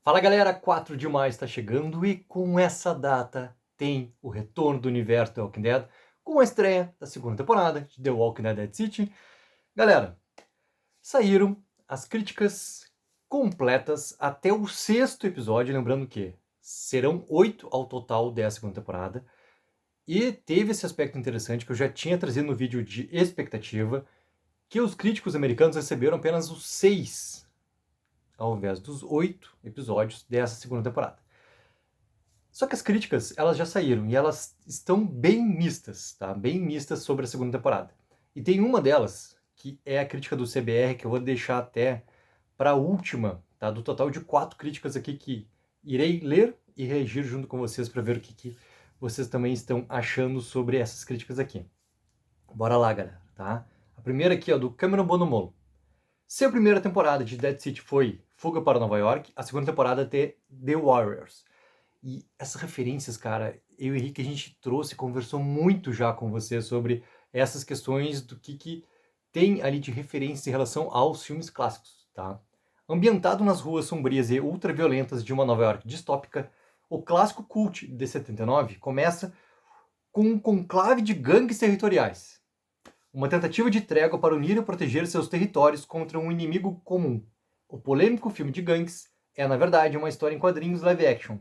Fala galera, 4 de maio está chegando e com essa data tem o retorno do universo The Walking Dead com a estreia da segunda temporada de The Walking Dead Dead City. Galera, saíram as críticas completas até o 6º episódio, lembrando que serão 8 ao total dessa segunda temporada. E teve esse aspecto interessante que eu já tinha trazido no vídeo de expectativa, que os críticos americanos receberam apenas os 6 ao invés dos 8 episódios dessa segunda temporada. Só que as críticas, elas já saíram e elas estão bem mistas, tá? Bem mistas sobre a segunda temporada. E tem uma delas, que é a crítica do CBR, que eu vou deixar até para a última, tá? Do total de 4 críticas aqui que irei ler e reagir junto com vocês para ver o que vocês também estão achando sobre essas críticas aqui. Bora lá, galera, tá? A primeira aqui, ó, do Cameron Bonomolo. Se a primeira temporada de Dead City foi Fuga para Nova York, a segunda temporada é The Warriors. E essas referências, cara, eu e o Henrique, a gente trouxe, conversou muito já com você sobre essas questões do que tem ali de referência em relação aos filmes clássicos, tá? Ambientado nas ruas sombrias e ultraviolentas de uma Nova York distópica, o clássico cult de 79 começa com um conclave de gangues territoriais. Uma tentativa de trégua para unir e proteger seus territórios contra um inimigo comum. O polêmico filme de gangues é, na verdade, uma história em quadrinhos live action,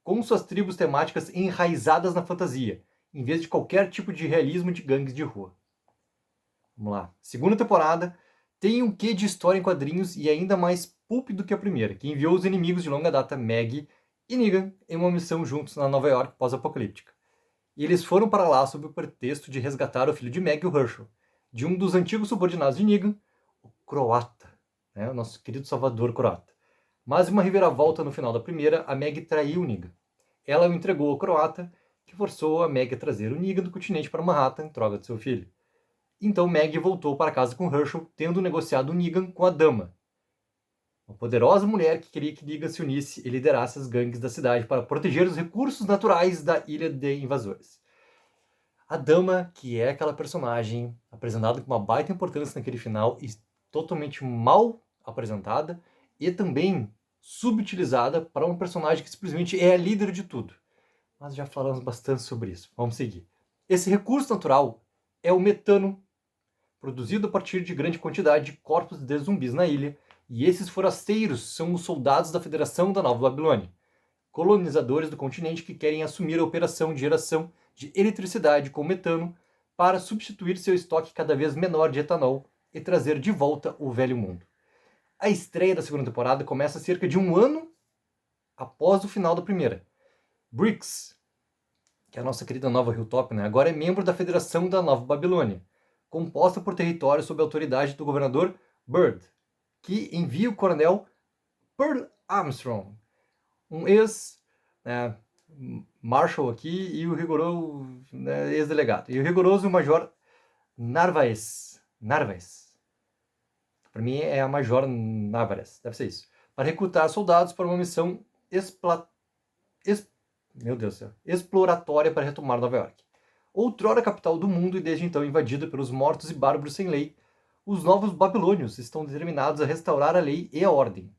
com suas tribos temáticas enraizadas na fantasia, em vez de qualquer tipo de realismo de gangues de rua. Vamos lá. Segunda temporada tem um quê de história em quadrinhos e ainda mais pulp do que a primeira, que enviou os inimigos de longa data Maggie e Negan em uma missão juntos na Nova York pós-apocalíptica. E eles foram para lá sob o pretexto de resgatar o filho de Maggie, o Herschel, de um dos antigos subordinados de Negan, o Croata, né, o nosso querido Salvador Croata. Mas em uma reviravolta no final da primeira, a Maggie traiu o Negan. Ela o entregou ao Croata, que forçou a Maggie a trazer o Negan do continente para Manhattan em troca de seu filho. Então Maggie voltou para casa com Herschel, tendo negociado o Negan com a Dama, uma poderosa mulher que queria que Negan se unisse e liderasse as gangues da cidade para proteger os recursos naturais da ilha de invasores. A Dama, que é aquela personagem apresentada com uma baita importância naquele final e totalmente mal apresentada e também subutilizada para um personagem que simplesmente é a líder de tudo. Mas já falamos bastante sobre isso. Vamos seguir. Esse recurso natural é o metano, produzido a partir de grande quantidade de corpos de zumbis na ilha, e esses forasteiros são os soldados da Federação da Nova Babilônia, colonizadores do continente que querem assumir a operação de geração de eletricidade com metano para substituir seu estoque cada vez menor de etanol e trazer de volta o velho mundo. A estreia da segunda temporada começa cerca de um ano após o final da primeira. Briggs, que é a nossa querida nova Hilltop, né, agora é membro da Federação da Nova Babilônia, composta por territórios sob a autoridade do governador Byrd, que envia o coronel Pearl Armstrong, um ex-marshal aqui, e o rigoroso ex-delegado. E o rigoroso major Narvaez. Para mim é a major Narvaez, deve ser isso. Para recrutar soldados para uma missão exploratória para retomar Nova York. Outrora capital do mundo e desde então invadida pelos mortos e bárbaros sem lei, os novos babilônios estão determinados a restaurar a lei e a ordem,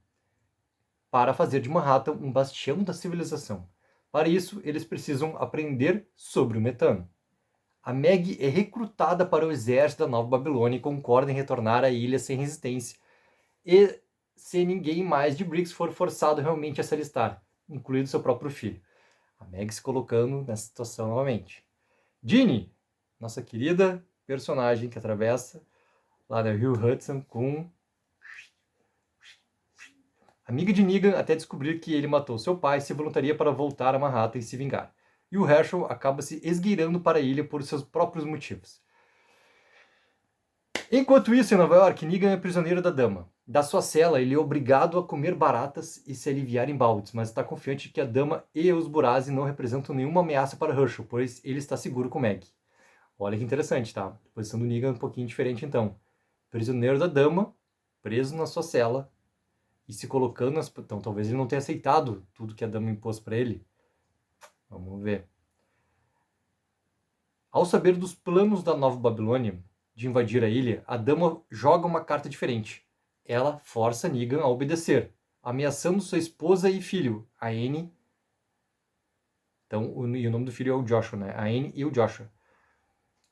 para fazer de Manhattan um bastião da civilização. Para isso, eles precisam aprender sobre o metano. A Maggie é recrutada para o exército da Nova Babilônia e concorda em retornar à ilha sem resistência, e se ninguém mais de Briggs for forçado realmente a se alistar, incluindo seu próprio filho. A Maggie se colocando nessa situação novamente. Ginny, nossa querida personagem que atravessa lá da Rio Hudson com amiga de Negan até descobrir que ele matou seu pai e se voluntaria para voltar a Manhattan e se vingar. E o Herschel acaba se esgueirando para a ilha por seus próprios motivos. Enquanto isso, em Nova York, Negan é prisioneiro da Dama. Da sua cela, ele é obrigado a comer baratas e se aliviar em baldes, mas está confiante de que a Dama e os Burazi não representam nenhuma ameaça para Herschel, pois ele está seguro com Maggie. Olha que interessante, tá? A posição do Negan é um pouquinho diferente, então. Prisioneiro da Dama, preso na sua cela, e se colocando... Então, talvez ele não tenha aceitado tudo que a Dama impôs para ele. Vamos ver. Ao saber dos planos da Nova Babilônia de invadir a ilha, a Dama joga uma carta diferente. Ela força Negan a obedecer, ameaçando sua esposa e filho, a Anne. Então, e o nome do filho é o Joshua, né? A Anne e o Joshua.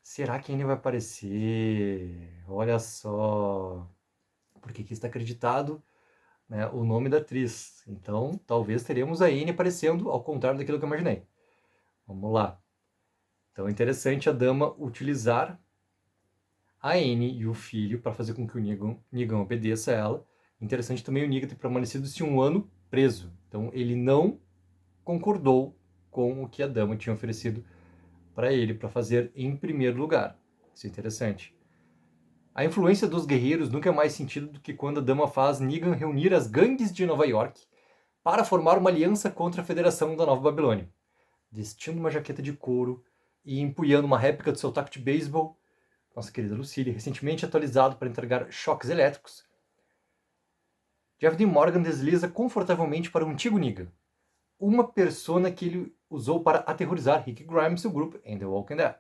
Será que a Anne vai aparecer? Olha só. Porque aqui está acreditado, né, o nome da atriz. Então, talvez teremos a Anne aparecendo, ao contrário daquilo que eu imaginei. Vamos lá. Então, é interessante a dama utilizar a Anne e o filho para fazer com que o Negan obedeça a ela. Interessante também o Negan ter permanecido esse 1 ano preso. Então, ele não concordou com o que a dama tinha oferecido para ele, para fazer em primeiro lugar. Isso é interessante. A influência dos guerreiros nunca é mais sentido do que quando a dama faz Negan reunir as gangues de Nova York para formar uma aliança contra a Federação da Nova Babilônia. Vestindo uma jaqueta de couro e empunhando uma réplica do seu taco de beisebol, nossa querida Lucille, recentemente atualizado para entregar choques elétricos, Jeff Dean Morgan desliza confortavelmente para o antigo Negan, uma persona que ele usou para aterrorizar Rick Grimes e o grupo em The Walking Dead.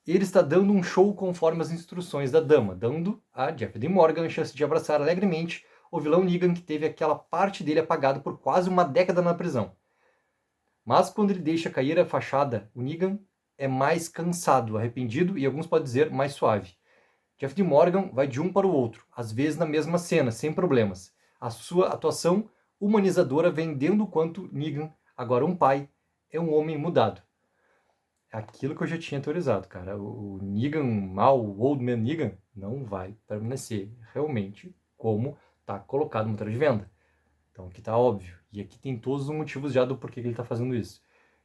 Ele está dando um show conforme as instruções da dama, dando a Jeff Dean Morgan a chance de abraçar alegremente o vilão Negan que teve aquela parte dele apagada por quase uma década na prisão. Mas quando ele deixa cair a fachada, o Negan é mais cansado, arrependido e alguns podem dizer mais suave. Jeff Dean Morgan vai de um para o outro, às vezes na mesma cena, sem problemas. A sua atuação humanizadora vendendo o quanto Negan, agora um pai, é um homem mudado. Aquilo que eu já tinha teorizado, cara. O Negan mal, o Old Man Negan, não vai permanecer realmente como está colocado no trailer de venda. Então aqui está óbvio. E aqui tem todos os motivos já do porquê que ele está fazendo isso.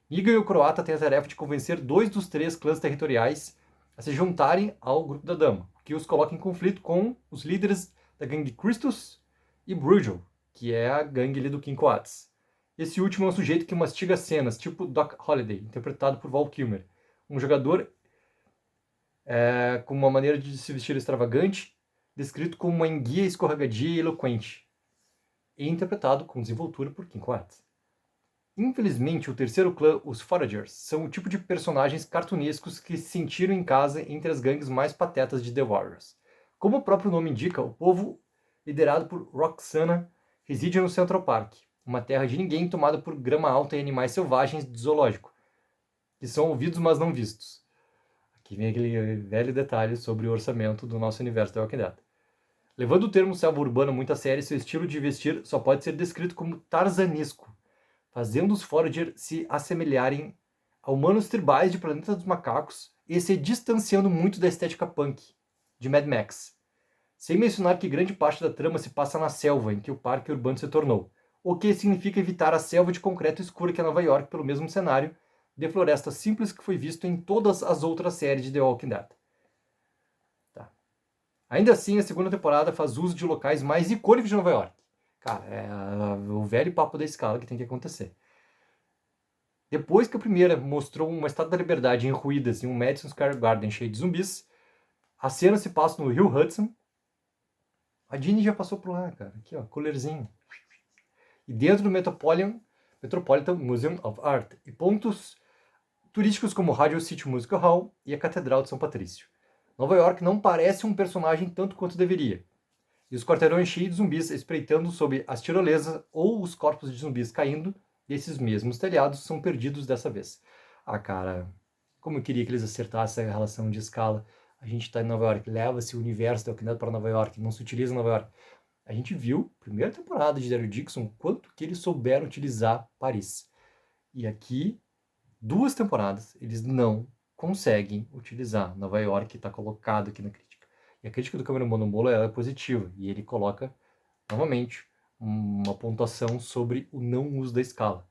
Negan e o croata têm a tarefa de convencer 2 dos 3 clãs territoriais a se juntarem ao grupo da dama, que os coloca em conflito com os líderes da gangue Christus e Bruegel, que é a gangue ali do King Coates. Esse último é um sujeito que mastiga cenas, tipo Doc Holliday, interpretado por Val Kilmer. Um jogador com uma maneira de se vestir extravagante, descrito como uma enguia escorregadia e eloquente, e interpretado com desenvoltura por King Coates. Infelizmente, o terceiro clã, os Foragers, são o tipo de personagens cartunescos que se sentiram em casa entre as gangues mais patetas de The Warriors. Como o próprio nome indica, o povo, liderado por Roxana, reside no Central Park, uma terra de ninguém tomada por grama alta e animais selvagens de zoológico, que são ouvidos mas não vistos. Aqui vem aquele velho detalhe sobre o orçamento do nosso universo The Walking Dead. Levando o termo selva urbana muito a sério, seu estilo de vestir só pode ser descrito como tarzanesco, fazendo os Forager se assemelharem a humanos tribais de Planeta dos Macacos e se distanciando muito da estética punk de Mad Max. Sem mencionar que grande parte da trama se passa na selva em que o parque urbano se tornou, o que significa evitar a selva de concreto escura que é Nova York pelo mesmo cenário de floresta simples que foi visto em todas as outras séries de The Walking Dead. Tá. Ainda assim, a segunda temporada faz uso de locais mais icônicos de Nova York. Cara, é o velho papo da escala que tem que acontecer. Depois que a primeira mostrou uma Estátua da Liberdade em ruínas e um Madison Square Garden cheio de zumbis, a cena se passa no Rio Hudson. A Dini já passou por lá, cara. Aqui, ó, collerzinho. E dentro do Metropolitan Museum of Art. E pontos turísticos como o Radio City Music Hall e a Catedral de São Patrício. Nova York não parece um personagem tanto quanto deveria. E os quarteirões cheios de zumbis espreitando sob as tirolesas ou os corpos de zumbis caindo desses mesmos telhados são perdidos dessa vez. Ah, cara, como eu queria que eles acertassem a relação de escala. A gente está em Nova York, leva-se o universo da Walking Dead para Nova York, não se utiliza Nova York. A gente viu, primeira temporada de Daryl Dixon, quanto que eles souberam utilizar Paris. E aqui, 2 temporadas, eles não conseguem utilizar Nova York, que está colocado aqui na crítica. E a crítica do Cameron Monobolo é positiva, e ele coloca, novamente, uma pontuação sobre o não uso da escala.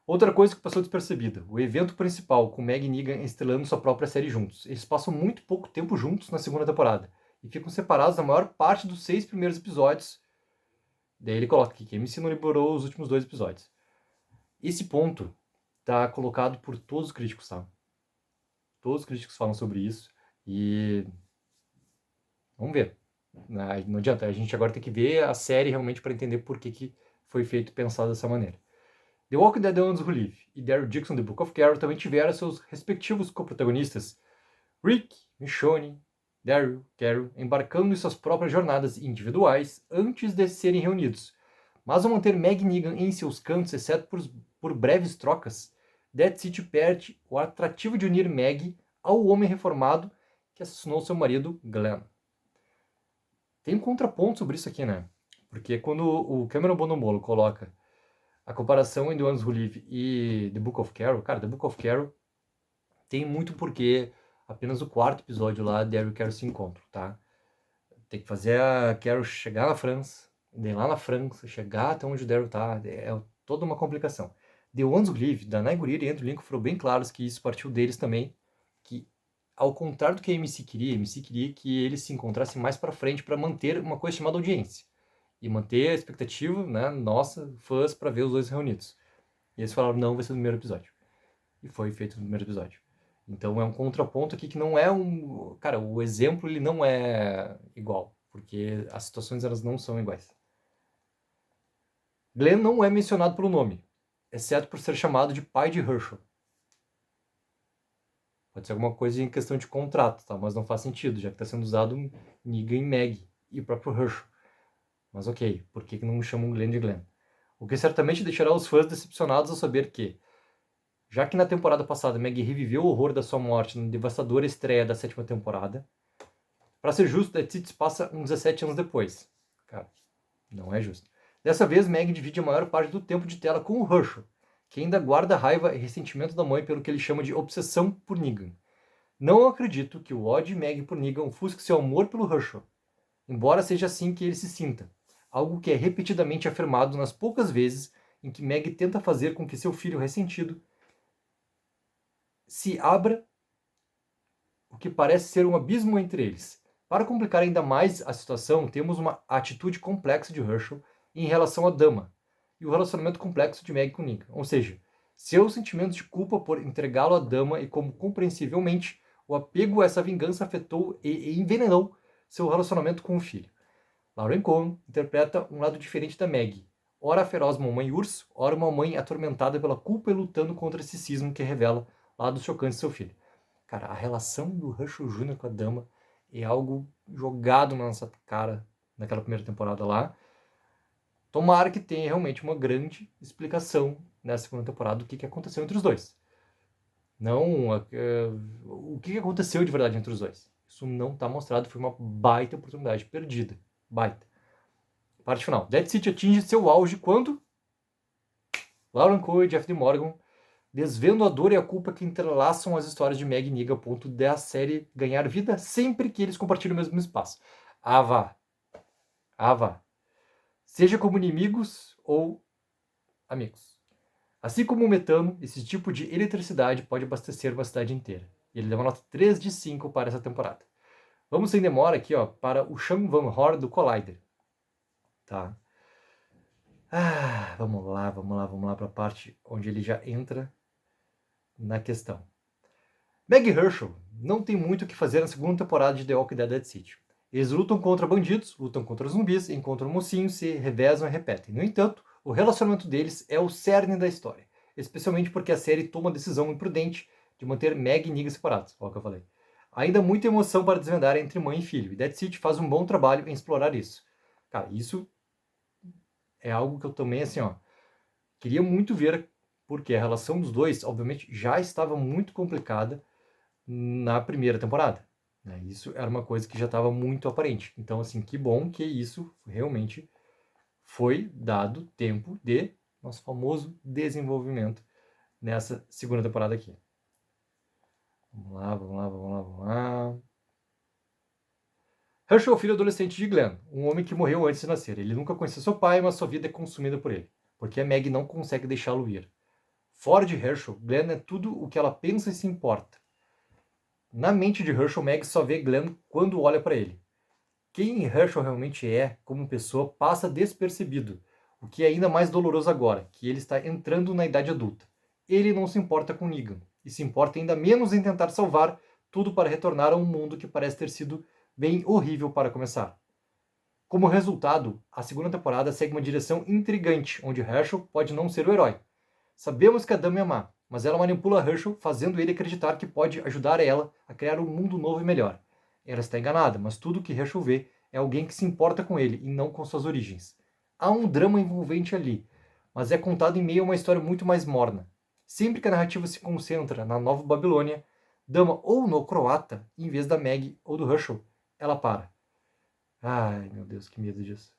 Outra coisa que passou despercebida, o evento principal, com Meg e Negan estrelando sua própria série juntos. Eles passam muito pouco tempo juntos na segunda temporada, e ficam separados na maior parte dos 6 primeiros episódios. Daí ele coloca aqui que a MC não liberou os últimos 2 episódios. Esse ponto está colocado por todos os críticos, tá? Todos os críticos falam sobre isso, e vamos ver. Não adianta, a gente agora tem que ver a série realmente para entender por que foi feito e pensado dessa maneira. The Walking Dead: The Ones Who Live e Daryl Dixon: The Book of Carol também tiveram seus respectivos co-protagonistas, Rick, Michonne, Daryl, Carol, embarcando em suas próprias jornadas individuais antes de serem reunidos. Mas ao manter Meg e Negan em seus cantos, exceto por breves trocas, Dead City perde o atrativo de unir Meg ao homem reformado que assassinou seu marido, Glenn. Tem um contraponto sobre isso aqui, né? Porque quando o Cameron Bonomolo coloca a comparação entre The Ones Who Live e The Book of Carol, cara, The Book of Carol tem muito porque apenas o 4º episódio lá, Daryl e Carol se encontram, tá? Tem que fazer a Carol chegar na França, daí lá na França, chegar até onde o Daryl tá, é toda uma complicação. The Ones Who Live, da Nai Gurira e Andrew Lincoln foram bem claros que isso partiu deles também, que ao contrário do que a MC queria que eles se encontrassem mais pra frente para manter uma coisa chamada audiência. E manter a expectativa, né, nossa, fãs, para ver os dois reunidos. E eles falaram, não, vai ser no primeiro episódio. E foi feito no primeiro episódio. Então é um contraponto aqui que não é um... Cara, o exemplo ele não é igual, porque as situações elas não são iguais. Glenn não é mencionado pelo nome, exceto por ser chamado de pai de Herschel. Pode ser alguma coisa em questão de contrato, tá? Mas não faz sentido, já que está sendo usado Negan e Meg e o próprio Herschel. Mas ok, por que não chamam Glenn de Glenn? O que certamente deixará os fãs decepcionados ao saber que, já que na temporada passada Meg reviveu o horror da sua morte na devastadora estreia da 7ª temporada, para ser justo, Dead City passa uns 17 anos depois. Cara, não é justo. Dessa vez, Meg divide a maior parte do tempo de tela com o Herschel, que ainda guarda raiva e ressentimento da mãe pelo que ele chama de obsessão por Negan. Não acredito que o ódio de Meg por Negan ofusque seu amor pelo Herschel, embora seja assim que ele se sinta, algo que é repetidamente afirmado nas poucas vezes em que Meg tenta fazer com que seu filho ressentido se abra o que parece ser um abismo entre eles. Para complicar ainda mais a situação, temos uma atitude complexa de Herschel em relação à Dama e o relacionamento complexo de Meg com Negan, ou seja, seus sentimentos de culpa por entregá-lo à Dama e como compreensivelmente o apego a essa vingança afetou e envenenou seu relacionamento com o filho. Lauren Cohan interpreta um lado diferente da Meg, ora a feroz mamãe urso, ora uma mãe atormentada pela culpa e lutando contra esse cisma que revela lados chocantes de seu filho. Cara, a relação do Herschel Jr. com a Dama é algo jogado na nossa cara naquela primeira temporada lá. Tomara que tenha realmente uma grande explicação nessa segunda temporada do que aconteceu entre os dois. Não o que aconteceu de verdade entre os dois. Isso não está mostrado, foi uma baita oportunidade perdida. Baita. Parte final. Dead City atinge seu auge quando Lauren Cohan e Jeff D. Morgan desvendo a dor e a culpa que entrelaçam as histórias de Meg e Negan a ponto da série ganhar vida sempre que eles compartilham o mesmo espaço. Ah, vá. Ah, vá. Seja como inimigos ou amigos. Assim como o metano, esse tipo de eletricidade pode abastecer uma cidade inteira. E ele deu uma nota 3 de 5 para essa temporada. Vamos sem demora aqui, ó, para o Sean Van Horn do Collider. Tá? Vamos lá para a parte onde ele já entra na questão. Meg e Herschel não tem muito o que fazer na segunda temporada de The Walking Dead City. Eles lutam contra bandidos, lutam contra zumbis, encontram mocinhos, se revezam e repetem. No entanto, o relacionamento deles é o cerne da história, especialmente porque a série toma a decisão imprudente de manter Meg e Negan separados, olha o que eu falei. Ainda muita emoção para desvendar entre mãe e filho, e Dead City faz um bom trabalho em explorar isso. Cara, isso é algo que eu também, assim, ó, queria muito ver, porque a relação dos dois, obviamente, já estava muito complicada na primeira temporada. Né? Isso era uma coisa que já estava muito aparente. Então, assim, que bom que isso realmente foi dado tempo de nosso famoso desenvolvimento nessa segunda temporada aqui. Vamos lá. Herschel é o filho adolescente de Glenn, um homem que morreu antes de nascer. Ele nunca conheceu seu pai, mas sua vida é consumida por ele, porque a Meg não consegue deixá-lo ir. Fora de Herschel, Glenn é tudo o que ela pensa e se importa. Na mente de Herschel, Meg só vê Glenn quando olha para ele. Quem Herschel realmente é, como pessoa, passa despercebido, o que é ainda mais doloroso agora, que ele está entrando na idade adulta. Ele não se importa com Negan, e se importa ainda menos em tentar salvar tudo para retornar a um mundo que parece ter sido bem horrível para começar. Como resultado, a segunda temporada segue uma direção intrigante, onde Herschel pode não ser o herói. Sabemos que a Dama é má, mas ela manipula Herschel, fazendo ele acreditar que pode ajudar ela a criar um mundo novo e melhor. Ela está enganada, mas tudo que Herschel vê é alguém que se importa com ele e não com suas origens. Há um drama envolvente ali, mas é contado em meio a uma história muito mais morna. Sempre que a narrativa se concentra na Nova Babilônia, Dama ou no croata, em vez da Meg ou do Herschel, ela para. Ai, meu Deus, que medo disso.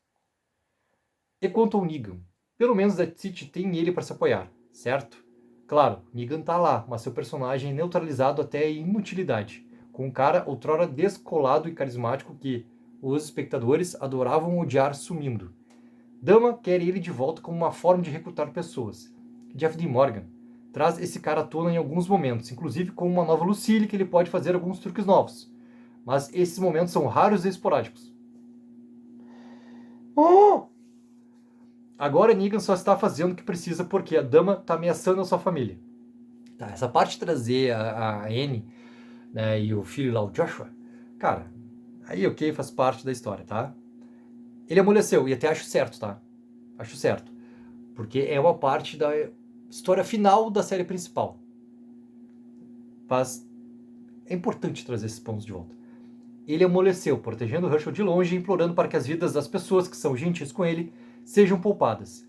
E quanto ao Negan? Pelo menos Death City tem ele para se apoiar, certo? Claro, Negan tá lá, mas seu personagem é neutralizado até a inutilidade, com um cara outrora descolado e carismático que os espectadores adoravam odiar sumindo. Dama quer ele de volta como uma forma de recrutar pessoas. Jeff D. Morgan traz esse cara à tona em alguns momentos, inclusive com uma nova Lucille que ele pode fazer alguns truques novos. Mas esses momentos são raros e esporádicos. Agora Negan só está fazendo o que precisa porque a Dama está ameaçando a sua família. Tá, essa parte de trazer a Annie, né, e o filho lá, o Joshua, cara, aí ok, faz parte da história, tá? Ele amoleceu, e até acho certo, tá? Acho certo. Porque é uma parte da história final da série principal. Mas é importante trazer esses pontos de volta. Ele amoleceu, protegendo Herschel de longe e implorando para que as vidas das pessoas que são gentis com ele sejam poupadas.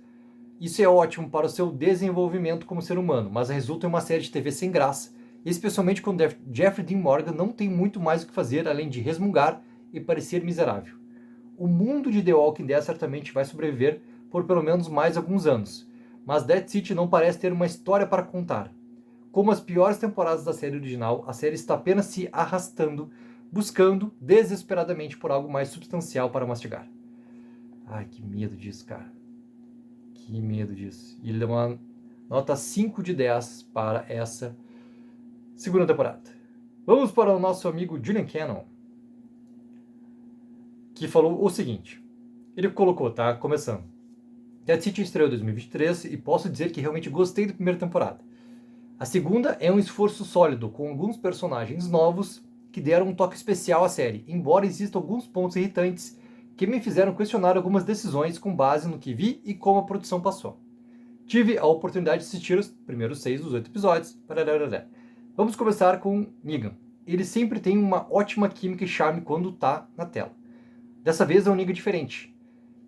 Isso é ótimo para o seu desenvolvimento como ser humano, mas resulta em uma série de TV sem graça, especialmente quando Jeffrey Dean Morgan não tem muito mais o que fazer além de resmungar e parecer miserável. O mundo de The Walking Dead certamente vai sobreviver por pelo menos mais alguns anos, mas Dead City não parece ter uma história para contar. Como as piores temporadas da série original, a série está apenas se arrastando, buscando desesperadamente por algo mais substancial para mastigar. Ai, que medo disso, cara. Que medo disso. E ele deu uma nota 5 de 10 para essa segunda temporada. Vamos para o nosso amigo Julian Cannon, que falou o seguinte. Ele colocou, tá? Começando. Dead City estreou em 2023 e posso dizer que realmente gostei da primeira temporada. A segunda é um esforço sólido, com alguns personagens novos que deram um toque especial à série, embora existam alguns pontos irritantes que me fizeram questionar algumas decisões com base no que vi e como a produção passou. Tive a oportunidade de assistir os primeiros 6 dos 8 episódios. Vamos começar com Negan. Ele sempre tem uma ótima química e charme quando tá na tela. Dessa vez é um Negan diferente.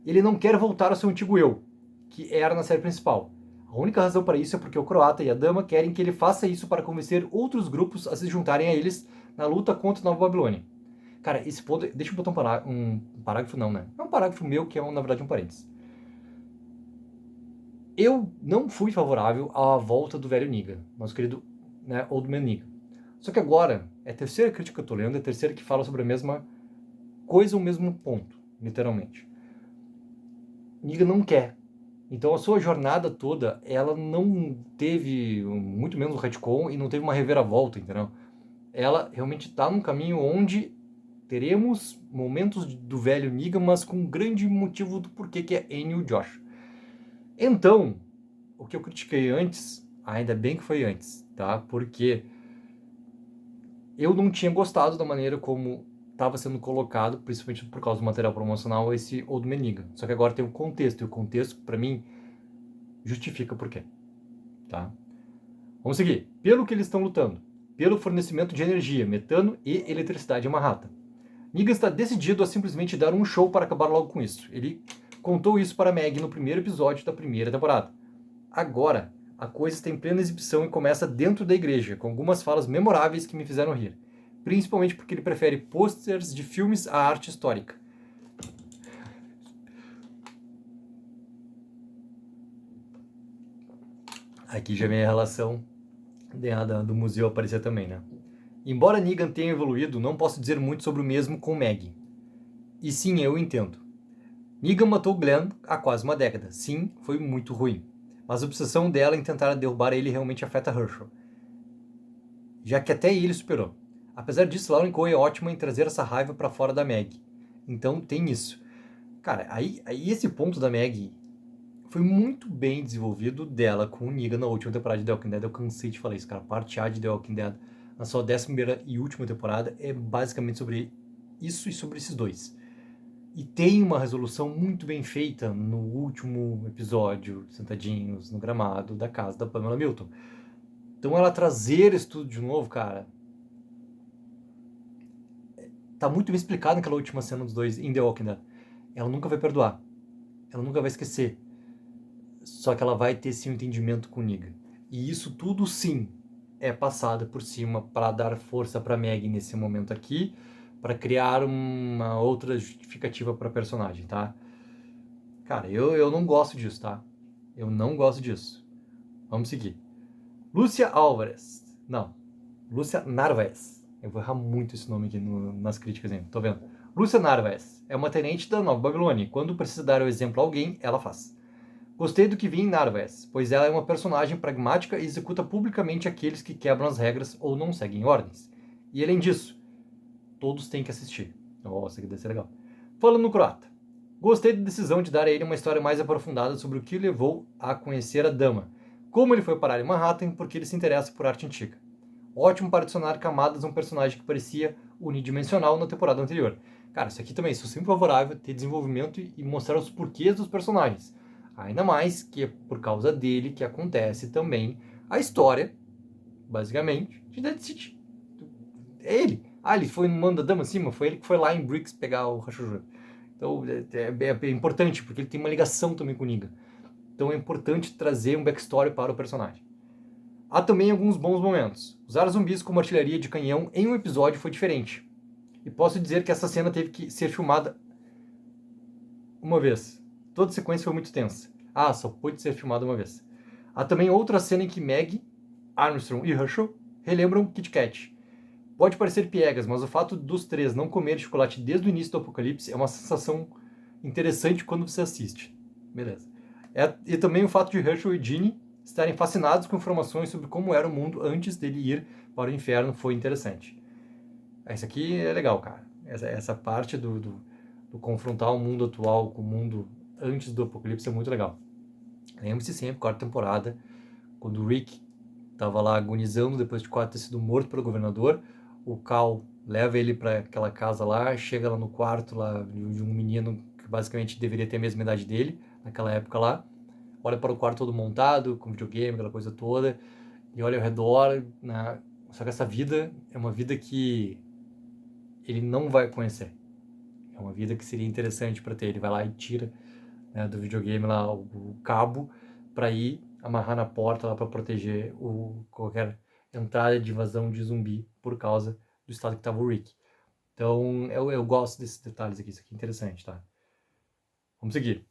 Ele não quer voltar ao seu antigo eu, que era na série principal. A única razão para isso é porque o croata e a dama querem que ele faça isso para convencer outros grupos a se juntarem a eles na luta contra a Nova Babilônia. Cara, esse ponto... Deixa eu botar um parágrafo, não, né? É um parágrafo meu que é, na verdade, um parênteses. Eu não fui favorável à volta do velho Negan, nosso querido, né, Old Man Negan. Só que agora, é a terceira crítica que eu tô lendo, é a terceira que fala sobre a mesma coisa, o mesmo ponto, literalmente. Negan não quer. Então a sua jornada toda, ela não teve, muito menos um retcon, e não teve uma reviravolta, entendeu? Ela realmente está num caminho onde teremos momentos do velho Negan, mas com um grande motivo do porquê que é Annie e o Josh. Então, o que eu critiquei antes, ainda bem que foi antes, tá? Porque eu não tinha gostado da maneira como estava sendo colocado, principalmente por causa do material promocional, esse Old Man Negan. Só que agora tem um contexto, e o contexto, para mim, justifica por quê, tá? Vamos seguir. Pelo que eles estão lutando, pelo fornecimento de energia, metano e eletricidade em Manhattan. Negan está decidido a simplesmente dar um show para acabar logo com isso. Ele contou isso para Meg no primeiro episódio da primeira temporada. Agora, a coisa está em plena exibição e começa dentro da igreja, com algumas falas memoráveis que me fizeram rir. Principalmente porque ele prefere posters de filmes à arte histórica. Aqui já vem a relação do museu aparecer também, né? Embora Negan tenha evoluído, não posso dizer muito sobre o mesmo com Meg. E sim, eu entendo. Negan matou Glenn há quase uma década. Sim, foi muito ruim. Mas a obsessão dela em tentar derrubar ele realmente afeta Herschel, já que até ele superou. Apesar disso, Lauren Cohen é ótima em trazer essa raiva pra fora da Meg. Então tem isso. Cara, aí esse ponto da Meg foi muito bem desenvolvido dela com o Negan na última temporada de The Walking Dead. Eu cansei de falar isso, cara. A parte A de The Walking Dead, na sua 11ª e última temporada, é basicamente sobre isso e sobre esses dois. E tem uma resolução muito bem feita no último episódio, sentadinhos no gramado da casa da Pamela Milton. Então ela trazer isso tudo de novo, cara, tá muito bem explicado naquela última cena dos dois em The Walking Dead. Ela nunca vai perdoar. Ela nunca vai esquecer. Só que ela vai ter esse entendimento com o Negan. E isso tudo, sim, é passado por cima para dar força para Maggie nesse momento aqui, para criar uma outra justificativa para personagem, tá? Cara, eu não gosto disso, tá? Eu não gosto disso. Vamos seguir. Lúcia Álvares. Não. Lúcia Narvaez. Eu vou errar muito esse nome aqui nas críticas ainda. Tô vendo. Lúcia Narvaez é uma tenente da Nova Babilônia. Quando precisa dar o exemplo a alguém, ela faz. Gostei do que vi em Narvaez, pois ela é uma personagem pragmática e executa publicamente aqueles que quebram as regras ou não seguem ordens. E além disso, todos têm que assistir. Nossa, que deve ser legal. Falando no croata. Gostei da decisão de dar a ele uma história mais aprofundada sobre o que o levou a conhecer a dama, como ele foi parar em Manhattan e por que ele se interessa por arte antiga. Ótimo para adicionar camadas a um personagem que parecia unidimensional na temporada anterior. Cara, isso aqui também, sou sempre favorável a ter desenvolvimento e mostrar os porquês dos personagens. Ainda mais que é por causa dele que acontece também a história, basicamente, de Dead City. É ele. Ah, ele foi no mando da dama acima, foi ele que foi lá em Briggs pegar o Rachojura. Então é importante, porque ele tem uma ligação também com o Negan. Então é importante trazer um backstory para o personagem. Há também alguns bons momentos. Usar zumbis como artilharia de canhão em um episódio foi diferente. E posso dizer que essa cena teve que ser filmada uma vez. Toda a sequência foi muito tensa. Ah, só pôde ser filmada uma vez. Há também outra cena em que Meg, Armstrong e Herschel relembram Kit Kat. Pode parecer piegas, mas o fato dos três não comerem chocolate desde o início do apocalipse é uma sensação interessante quando você assiste. Beleza. E também o fato de Herschel e Ginny estarem fascinados com informações sobre como era o mundo antes dele ir para o inferno foi interessante. Isso aqui é legal, cara. Essa parte do confrontar o mundo atual com o mundo antes do apocalipse é muito legal. Lembre-se sempre, quarta temporada, quando o Rick estava lá agonizando depois de quase ter sido morto pelo governador, o Cal leva ele para aquela casa lá, chega lá no quarto lá de um menino que basicamente deveria ter a mesma idade dele, naquela época lá, olha para o quarto todo montado, com videogame, aquela coisa toda, e olha ao redor, né? Só que essa vida é uma vida que ele não vai conhecer. É uma vida que seria interessante para ter. Ele vai lá e tira, né, do videogame lá o cabo para ir amarrar na porta lá para proteger qualquer entrada de invasão de zumbi por causa do estado que estava o Rick. Então eu gosto desses detalhes aqui, isso aqui é interessante, tá? Vamos seguir.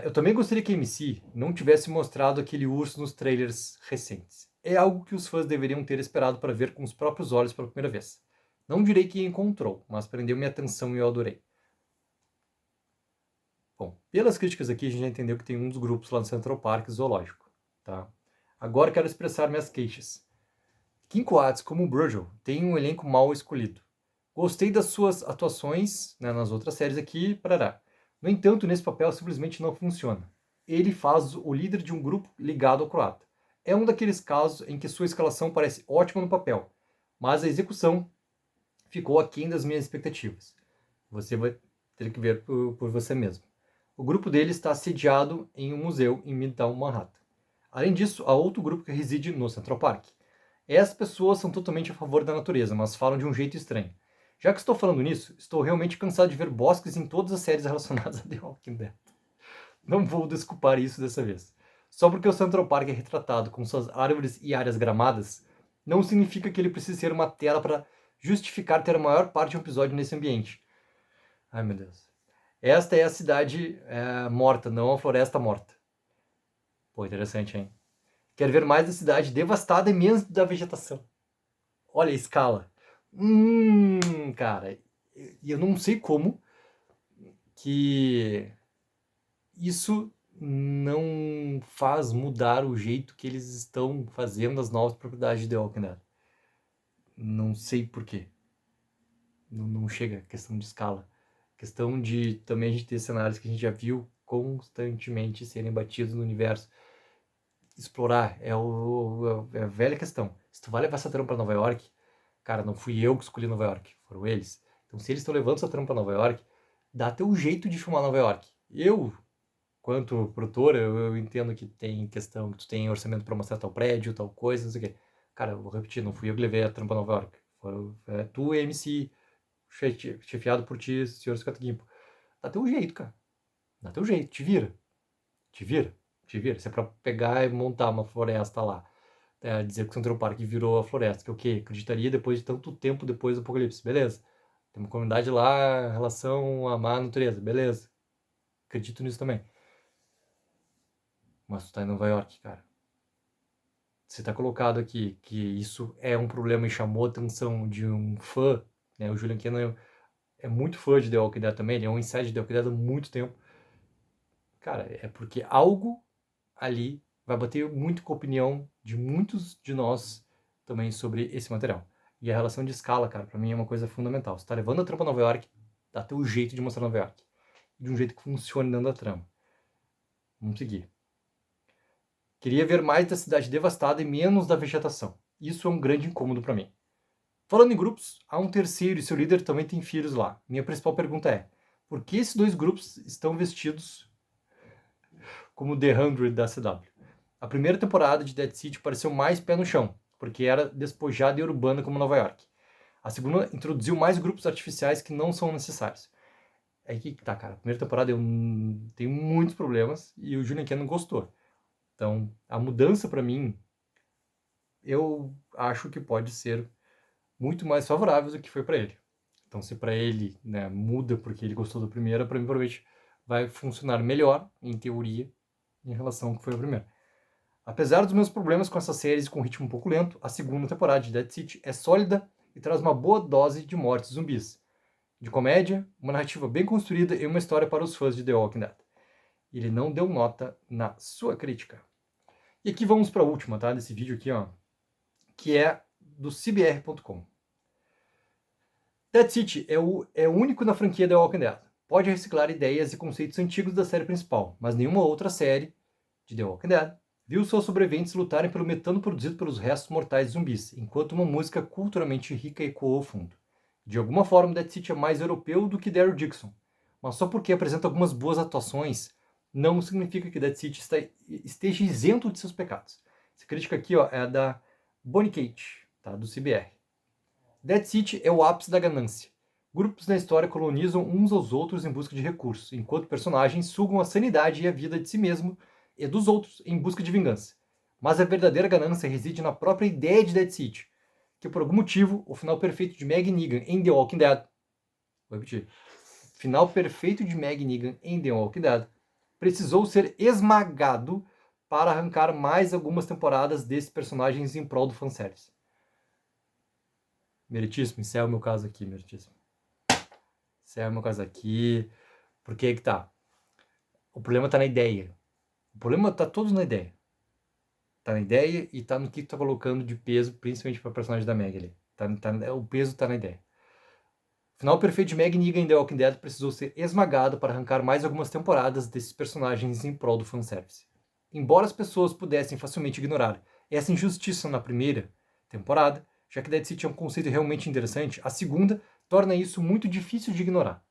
Eu também gostaria que a AMC não tivesse mostrado aquele urso nos trailers recentes. É algo que os fãs deveriam ter esperado para ver com os próprios olhos pela primeira vez. Não direi que encontrou, mas prendeu minha atenção e eu adorei. Bom, pelas críticas aqui a gente já entendeu que tem um dos grupos lá no Central Park Zoológico, tá? Agora quero expressar minhas queixas. Kim Coates, como Virgil, tem um elenco mal escolhido. Gostei das suas atuações, né, nas outras séries aqui, parará. No entanto, nesse papel simplesmente não funciona. Ele faz o líder de um grupo ligado ao croata. É um daqueles casos em que sua escalação parece ótima no papel, mas a execução ficou aquém das minhas expectativas. Você vai ter que ver por você mesmo. O grupo dele está sediado em um museu em Midtown Manhattan. Além disso, há outro grupo que reside no Central Park. Essas pessoas são totalmente a favor da natureza, mas falam de um jeito estranho. Já que estou falando nisso, estou realmente cansado de ver bosques em todas as séries relacionadas a The Walking Dead. Não vou desculpar isso dessa vez. Só porque o Central Park é retratado com suas árvores e áreas gramadas, não significa que ele precise ser uma tela para justificar ter a maior parte de um episódio nesse ambiente. Ai, meu Deus. Esta é a cidade morta, não a floresta morta. Pô, interessante, hein? Quero ver mais da cidade devastada e menos da vegetação. Olha a escala. Cara, e eu não sei como que isso não faz mudar o jeito que eles estão fazendo as novas propriedades de The Walking Dead. Não sei porquê. Não chega a questão de escala. Questão de também a gente ter cenários que a gente já viu constantemente serem batidos no universo. Explorar é a velha questão. Se tu vai levar essa trama pra Nova York, cara, não fui eu que escolhi Nova York, foram eles. Então se eles estão levando essa trama pra Nova York, dá teu jeito de filmar Nova York. Eu, quanto produtor, eu entendo que tem questão, que tu tem orçamento pra mostrar tal prédio, tal coisa, não sei o quê. Cara, eu vou repetir, não fui eu que levei a trama pra Nova York. Tu, MC, chefiado por ti, Sr. Scott Gimple. Dá teu jeito, cara. Dá teu jeito, te vira. Te vira. Se é pra pegar e montar uma floresta lá, dizer que o Central Park virou a floresta, que é o quê? Acreditaria depois de tanto tempo depois do apocalipse, beleza. Tem uma comunidade lá em relação a amar a natureza, beleza. Acredito nisso também. Mas tu tá em Nova York, cara. Você tá colocado aqui que isso é um problema e chamou a atenção de um fã, né? O Julian Cannon é muito fã de The Walking Dead também, ele é um insider de The Walking Dead há muito tempo. Cara, é porque algo ali vai bater muito com a opinião de muitos de nós também sobre esse material. E a relação de escala, cara, pra mim é uma coisa fundamental. Você tá levando a trama a Nova York, dá teu jeito de mostrar Nova York. De um jeito que funcione dentro da trama. Vamos seguir. Queria ver mais da cidade devastada e menos da vegetação. Isso é um grande incômodo pra mim. Falando em grupos, há um terceiro e seu líder também tem filhos lá. Minha principal pergunta é, por que esses dois grupos estão vestidos como The 100 da CW? A primeira temporada de Dead City pareceu mais pé no chão, porque era despojada e urbana como Nova York. A segunda introduziu mais grupos artificiais que não são necessários. É que tá, cara. A primeira temporada eu tenho muitos problemas e o Julian Cannon gostou. Então, a mudança pra mim, eu acho que pode ser muito mais favorável do que foi pra ele. Então, se pra ele, né, muda porque ele gostou da primeira, pra mim provavelmente vai funcionar melhor, em teoria, em relação ao que foi a primeira. Apesar dos meus problemas com essas séries com ritmo um pouco lento, a segunda temporada de Dead City é sólida e traz uma boa dose de mortes zumbis. De comédia, uma narrativa bem construída e uma história para os fãs de The Walking Dead. Ele não deu nota na sua crítica. E aqui vamos para a última, tá? Desse vídeo aqui, ó. Que é do CBR.com. Dead City é o único na franquia The Walking Dead. Pode reciclar ideias e conceitos antigos da série principal, mas nenhuma outra série de The Walking Dead viu seus sobreviventes lutarem pelo metano produzido pelos restos mortais zumbis, enquanto uma música culturalmente rica ecoou ao fundo. De alguma forma, Dead City é mais europeu do que Daryl Dixon, mas só porque apresenta algumas boas atuações, não significa que Dead City esteja isento de seus pecados. Essa crítica aqui, ó, é da Bonnie Kate, tá, do CBR. Dead City é o ápice da ganância. Grupos na história colonizam uns aos outros em busca de recursos, enquanto personagens sugam a sanidade e a vida de si mesmo e dos outros em busca de vingança. Mas a verdadeira ganância reside na própria ideia de Dead City, que por algum motivo, o final perfeito de Meg Negan em The Walking Dead, vou repetir, final perfeito de Meg Negan em The Walking Dead, precisou ser esmagado para arrancar mais algumas temporadas desses personagens em prol do fanservice. Meritíssimo, encerra o meu caso aqui, meritíssimo. Encerra o meu caso aqui, porque é que tá. O problema tá na ideia. O problema tá todo na ideia. Tá na ideia e tá no que tu tá colocando de peso, principalmente pra personagem da Meg ali. O peso tá na ideia. O final perfeito de Meg Negan em The Walking Dead precisou ser esmagado para arrancar mais algumas temporadas desses personagens em prol do fanservice. Embora as pessoas pudessem facilmente ignorar essa injustiça na primeira temporada, já que Dead City é um conceito realmente interessante, a segunda torna isso muito difícil de ignorar.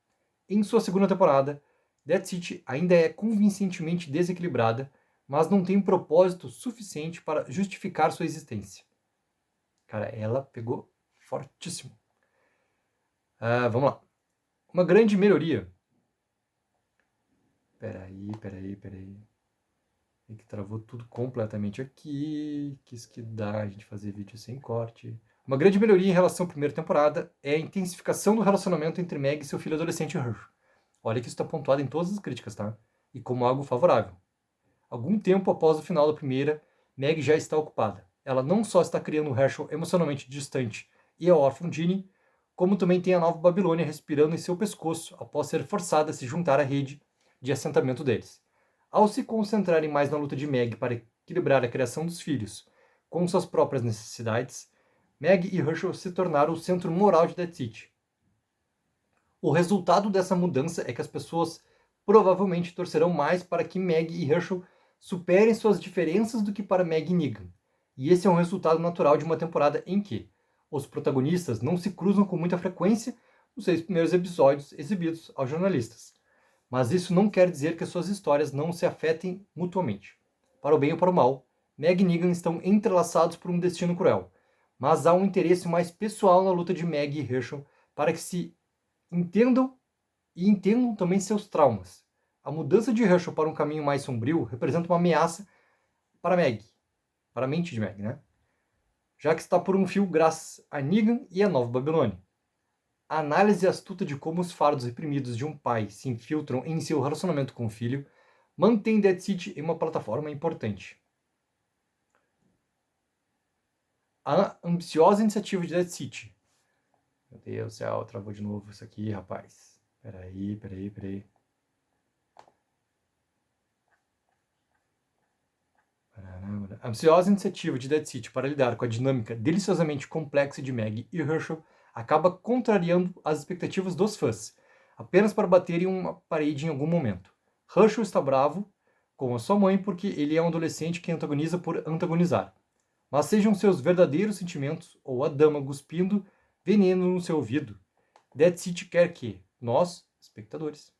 Em sua segunda temporada, Dead City ainda é convincentemente desequilibrada, mas não tem um propósito suficiente para justificar sua existência. Cara, ela pegou fortíssimo. Vamos lá. Uma grande melhoria. Peraí. É que travou tudo completamente aqui. Quis que dá a gente fazer vídeo sem corte. Uma grande melhoria em relação à primeira temporada é a intensificação do relacionamento entre Meg e seu filho adolescente Hershel. Olha que isso está pontuado em todas as críticas, tá? E como algo favorável. Algum tempo após o final da primeira, Meg já está ocupada. Ela não só está criando Hershel emocionalmente distante e a órfã Ginny, como também tem a Nova Babilônia respirando em seu pescoço após ser forçada a se juntar à rede de assentamento deles. Ao se concentrarem mais na luta de Meg para equilibrar a criação dos filhos com suas próprias necessidades, Meg e Hershel se tornaram o centro moral de Dead City. O resultado dessa mudança é que as pessoas provavelmente torcerão mais para que Meg e Hershel superem suas diferenças do que para Meg e Negan. E esse é um resultado natural de uma temporada em que os protagonistas não se cruzam com muita frequência nos 6 primeiros episódios exibidos aos jornalistas. Mas isso não quer dizer que suas histórias não se afetem mutuamente. Para o bem ou para o mal, Meg e Negan estão entrelaçados por um destino cruel, mas há um interesse mais pessoal na luta de Meg e Hershel para que se Entendam também seus traumas. A mudança de Herschel para um caminho mais sombrio representa uma ameaça para Meg, para a mente de Meg, né? Já que está por um fio graças a Negan e a Nova Babilônia. A análise astuta de como os fardos reprimidos de um pai se infiltram em seu relacionamento com o filho mantém Dead City em uma plataforma importante. A ambiciosa iniciativa de Dead City. Meu Deus do céu, travou de novo isso aqui, rapaz. Peraí. A ambiciosa iniciativa de Dead City para lidar com a dinâmica deliciosamente complexa de Meg e Herschel acaba contrariando as expectativas dos fãs, apenas para bater em uma parede em algum momento. Herschel está bravo com a sua mãe porque ele é um adolescente que antagoniza por antagonizar. Mas sejam seus verdadeiros sentimentos ou a dama cuspindo veneno no seu ouvido, Dead City quer que nós, espectadores,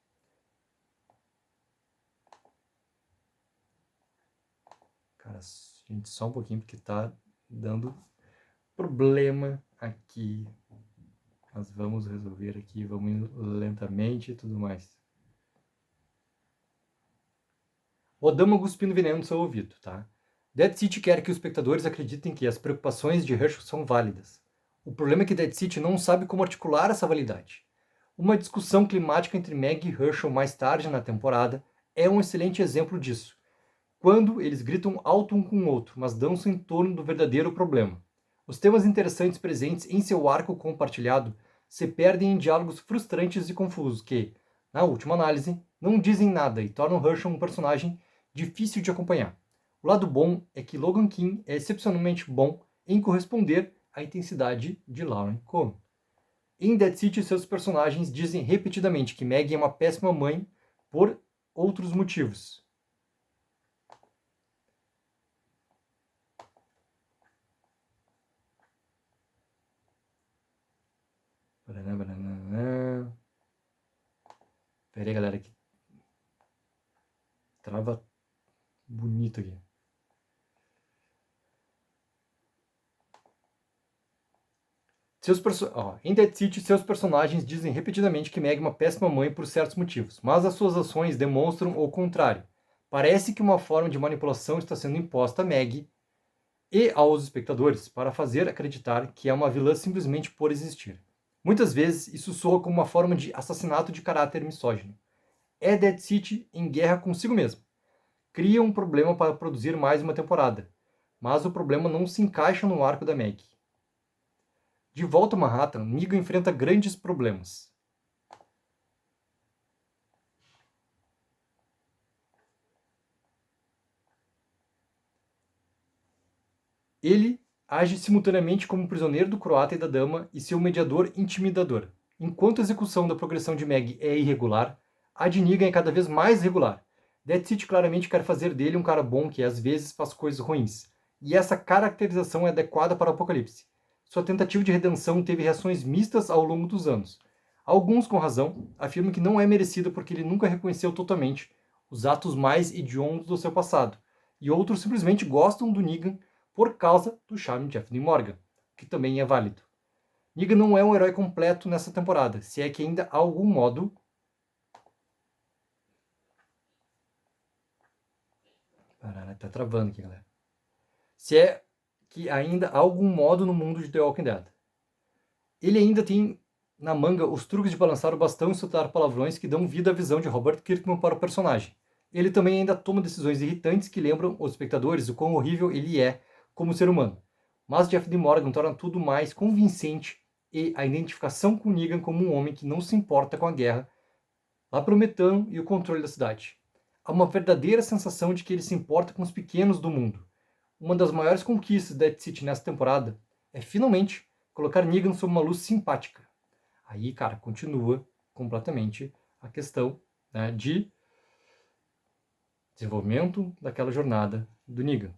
cara, gente, só um pouquinho porque tá dando problema aqui. Nós vamos resolver aqui, vamos indo lentamente e tudo mais. O dama cuspindo veneno no seu ouvido, tá? Dead City quer que os espectadores acreditem que as preocupações de Herschel são válidas. O problema é que Dead City não sabe como articular essa validade. Uma discussão climática entre Meg e Herschel mais tarde na temporada é um excelente exemplo disso, quando eles gritam alto um com o outro, mas dançam em torno do verdadeiro problema. Os temas interessantes presentes em seu arco compartilhado se perdem em diálogos frustrantes e confusos que, na última análise, não dizem nada e tornam Herschel um personagem difícil de acompanhar. O lado bom é que Logan King é excepcionalmente bom em corresponder à intensidade de Lauren Cohn. Em Dead City, seus personagens dizem repetidamente que Meg é uma péssima mãe por outros motivos. Pera aí, galera, que trava bonito aqui. Em Dead City, seus personagens dizem repetidamente que Meg é uma péssima mãe por certos motivos, mas as suas ações demonstram o contrário. Parece que uma forma de manipulação está sendo imposta a Meg e aos espectadores para fazer acreditar que é uma vilã simplesmente por existir. Muitas vezes, isso soa como uma forma de assassinato de caráter misógino. É Dead City em guerra consigo mesmo. Cria um problema para produzir mais uma temporada, mas o problema não se encaixa no arco da Meg. De volta a Manhattan, Negan enfrenta grandes problemas. Ele age simultaneamente como prisioneiro do croata e da dama e seu mediador intimidador. Enquanto a execução da progressão de Meg é irregular, a de Negan é cada vez mais regular. Dead City claramente quer fazer dele um cara bom que às vezes faz coisas ruins. E essa caracterização é adequada para o Apocalipse. Sua tentativa de redenção teve reações mistas ao longo dos anos. Alguns, com razão, afirmam que não é merecida porque ele nunca reconheceu totalmente os atos mais hediondos do seu passado. E outros simplesmente gostam do Negan por causa do charme de Jeff Dean Morgan, que também é válido. Negan não é um herói completo nessa temporada, se é que ainda há algum modo... Tá travando aqui, galera. Se é que ainda há algum modo no mundo de The Walking Dead. Ele ainda tem na manga os truques de balançar o bastão e soltar palavrões que dão vida à visão de Robert Kirkman para o personagem. Ele também ainda toma decisões irritantes que lembram os espectadores o quão horrível ele é como ser humano. Mas Jeff Dean Morgan torna tudo mais convincente e a identificação com Negan como um homem que não se importa com a guerra, lá pelo metano e o controle da cidade. Há uma verdadeira sensação de que ele se importa com os pequenos do mundo. Uma das maiores conquistas da Dead City nessa temporada é finalmente colocar Negan sob uma luz simpática. Aí, cara, continua completamente a questão, né, de desenvolvimento daquela jornada do Negan.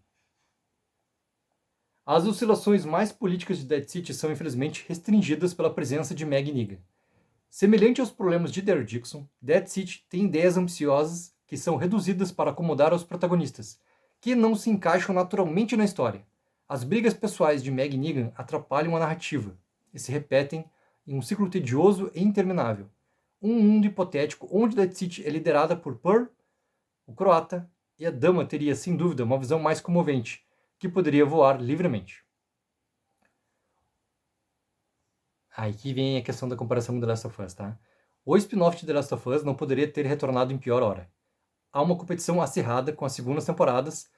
As oscilações mais políticas de Dead City são infelizmente restringidas pela presença de Meg Negan. Semelhante aos problemas de Daryl Dixon, Dead City tem ideias ambiciosas que são reduzidas para acomodar aos protagonistas, que não se encaixam naturalmente na história. As brigas pessoais de Meg e Negan atrapalham a narrativa e se repetem em um ciclo tedioso e interminável. Um mundo hipotético onde Dead City é liderada por Pearl, o croata, e a dama teria, sem dúvida, uma visão mais comovente, que poderia voar livremente. Aí que vem a questão da comparação com The Last of Us, tá? O spin-off de The Last of Us não poderia ter retornado em pior hora. Há uma competição acirrada com as segundas temporadas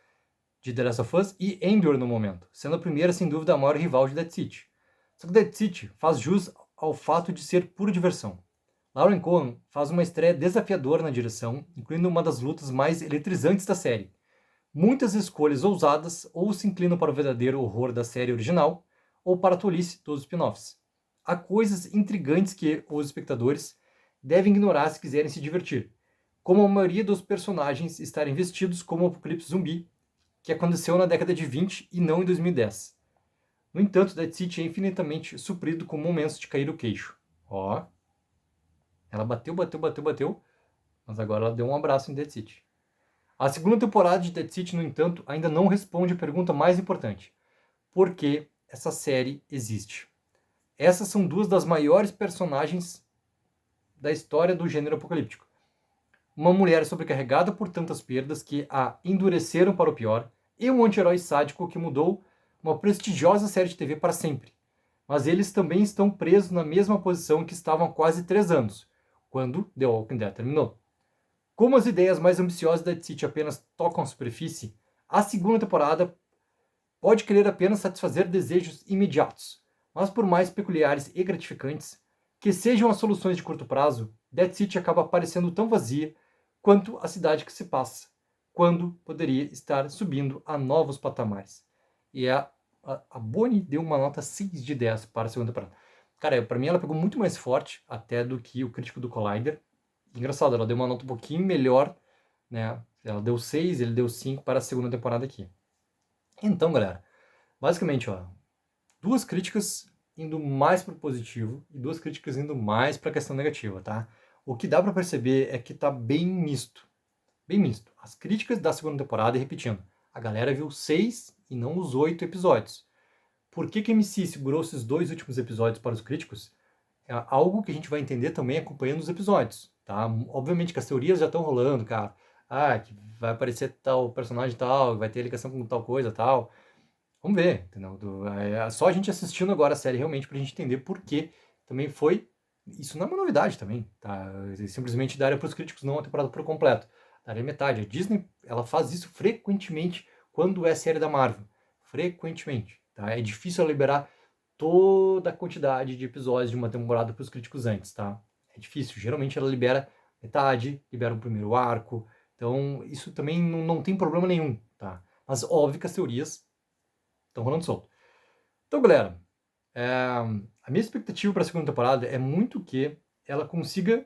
de The Last of Us e Endor no momento, sendo a primeira, sem dúvida, a maior rival de Dead City. Só que Dead City faz jus ao fato de ser pura diversão. Lauren Cohan faz uma estreia desafiadora na direção, incluindo uma das lutas mais eletrizantes da série. Muitas escolhas ousadas ou se inclinam para o verdadeiro horror da série original ou para a tolice dos spin-offs. Há coisas intrigantes que os espectadores devem ignorar se quiserem se divertir, como a maioria dos personagens estarem vestidos como o apocalipse zumbi, que aconteceu na década de 20 e não em 2010. No entanto, Dead City é infinitamente suprido com momentos de cair o queixo. Ó, ela bateu, mas agora ela deu um abraço em Dead City. A segunda temporada de Dead City, no entanto, ainda não responde a pergunta mais importante. Por que essa série existe? Essas são duas das maiores personagens da história do gênero apocalíptico. Uma mulher sobrecarregada por tantas perdas que a endureceram para o pior, e um anti-herói sádico que mudou uma prestigiosa série de TV para sempre. Mas eles também estão presos na mesma posição em que estavam há quase 3 anos, quando The Walking Dead terminou. Como as ideias mais ambiciosas da Dead City apenas tocam a superfície, a segunda temporada pode querer apenas satisfazer desejos imediatos, mas por mais peculiares e gratificantes que sejam as soluções de curto prazo, Dead City acaba parecendo tão vazia quanto a cidade que se passa, quando poderia estar subindo a novos patamares. E a Bonnie deu uma nota 6 de 10 para a segunda temporada. Cara, para mim ela pegou muito mais forte até do que o crítico do Collider. Engraçado, ela deu uma nota um pouquinho melhor, né? Ela deu 6, ele deu 5 para a segunda temporada aqui. Então, galera, basicamente, ó, 2 críticas indo mais para o positivo e 2 críticas indo mais para a questão negativa, tá? O que dá para perceber é que tá bem misto. Bem misto. As críticas da segunda temporada, e repetindo, a galera viu 6 e não os 8 episódios. Por que a MC segurou esses 2 últimos episódios para os críticos? É algo que a gente vai entender também acompanhando os episódios, tá? Obviamente que as teorias já estão rolando, cara. Ah, que vai aparecer tal personagem tal, vai ter ligação com tal coisa tal. Vamos ver, entendeu? É só a gente assistindo agora a série realmente pra gente entender por que também foi. Isso não é uma novidade também, tá? Simplesmente daria para os críticos não a temporada por completo. Daria metade. A Disney, ela faz isso frequentemente quando é série da Marvel. Frequentemente, tá? É difícil ela liberar toda a quantidade de episódios de uma temporada para os críticos antes, tá? É difícil. Geralmente ela libera metade, libera o primeiro arco. Então, isso também não tem problema nenhum, tá? Mas óbvio que as teorias estão rolando solto. Então, galera, a minha expectativa para a segunda temporada é muito que ela consiga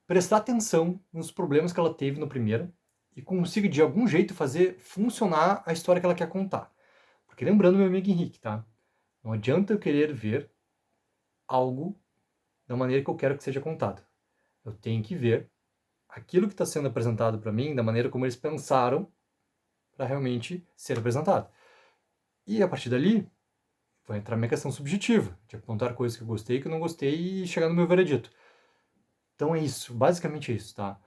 prestar atenção nos problemas que ela teve no primeiro e consiga, de algum jeito, fazer funcionar a história que ela quer contar. Porque lembrando, meu amigo Henrique, tá? Não adianta eu querer ver algo da maneira que eu quero que seja contado. Eu tenho que ver aquilo que está sendo apresentado para mim da maneira como eles pensaram para realmente ser apresentado. E a partir dali, vai entrar minha questão subjetiva, de apontar coisas que eu gostei, que eu não gostei e chegar no meu veredito. Então é isso, basicamente é isso, tá?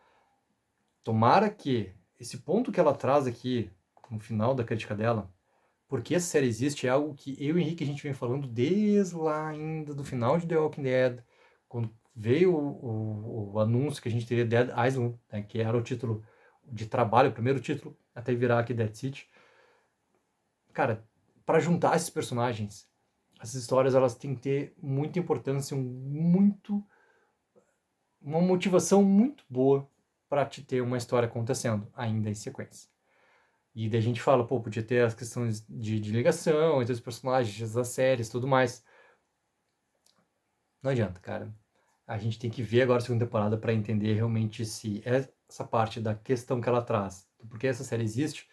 Tomara que esse ponto que ela traz aqui, no final da crítica dela, porque essa série existe, é algo que eu e o Henrique a gente vem falando desde lá ainda, do final de The Walking Dead, quando veio o anúncio que a gente teria Dead Island, né, que era o título de trabalho, o primeiro título, até virar aqui Dead City. Cara, para juntar esses personagens, essas histórias elas têm que ter muita importância, uma motivação muito boa para te ter uma história acontecendo ainda em sequência. E daí a gente fala, pô, podia ter as questões de ligação entre os personagens, das séries, tudo mais. Não adianta, cara. A gente tem que ver agora a segunda temporada para entender realmente se essa parte da questão que ela traz, do porquê essa série existe,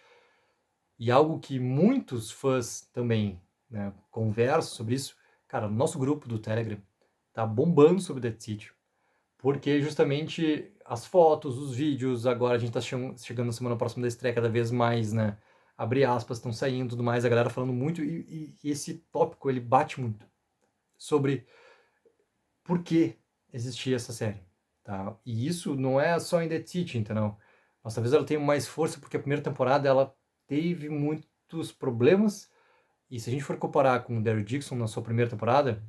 e algo que muitos fãs também, né, conversam sobre isso. Cara, o nosso grupo do Telegram tá bombando sobre Dead City, porque justamente as fotos, os vídeos, agora a gente tá chegando na semana próxima da estreia cada vez mais, né, abre aspas, estão saindo, tudo mais, a galera falando muito, e esse tópico, ele bate muito, sobre por que existia essa série, tá? E isso não é só em Dead City, entendeu? Mas talvez ela tenha mais força porque a primeira temporada ela teve muitos problemas, e se a gente for comparar com o Daryl Dixon na sua primeira temporada,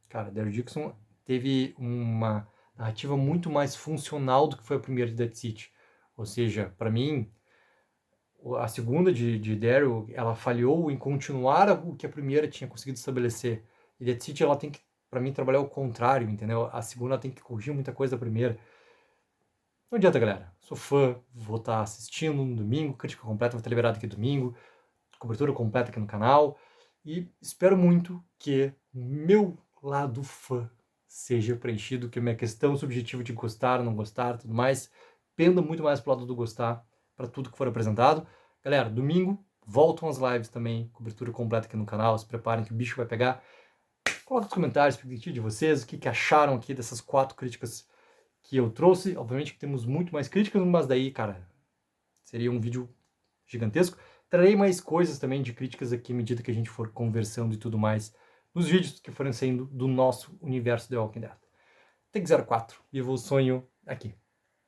cara, Daryl Dixon teve uma narrativa muito mais funcional do que foi a primeira de Dead City. Ou seja, para mim, a segunda de Daryl, ela falhou em continuar o que a primeira tinha conseguido estabelecer. E Dead City, ela tem que, para mim, trabalhar o contrário, entendeu? A segunda tem que corrigir muita coisa da primeira. Não adianta, galera. Sou fã, vou estar assistindo no domingo, crítica completa vai estar liberada aqui domingo, cobertura completa aqui no canal. E espero muito que meu lado fã seja preenchido, que a minha questão subjetiva de gostar, não gostar, tudo mais, penda muito mais pro lado do gostar para tudo que for apresentado. Galera, domingo voltam as lives também, cobertura completa aqui no canal, se preparem que o bicho vai pegar. Coloca nos comentários o que de vocês, o que acharam aqui dessas 4 críticas que eu trouxe. Obviamente que temos muito mais críticas, mas daí, cara, seria um vídeo gigantesco. Trarei mais coisas também de críticas aqui à medida que a gente for conversando e tudo mais nos vídeos que forem saindo do nosso universo The Walking Dead. Take 04, viva o sonho aqui.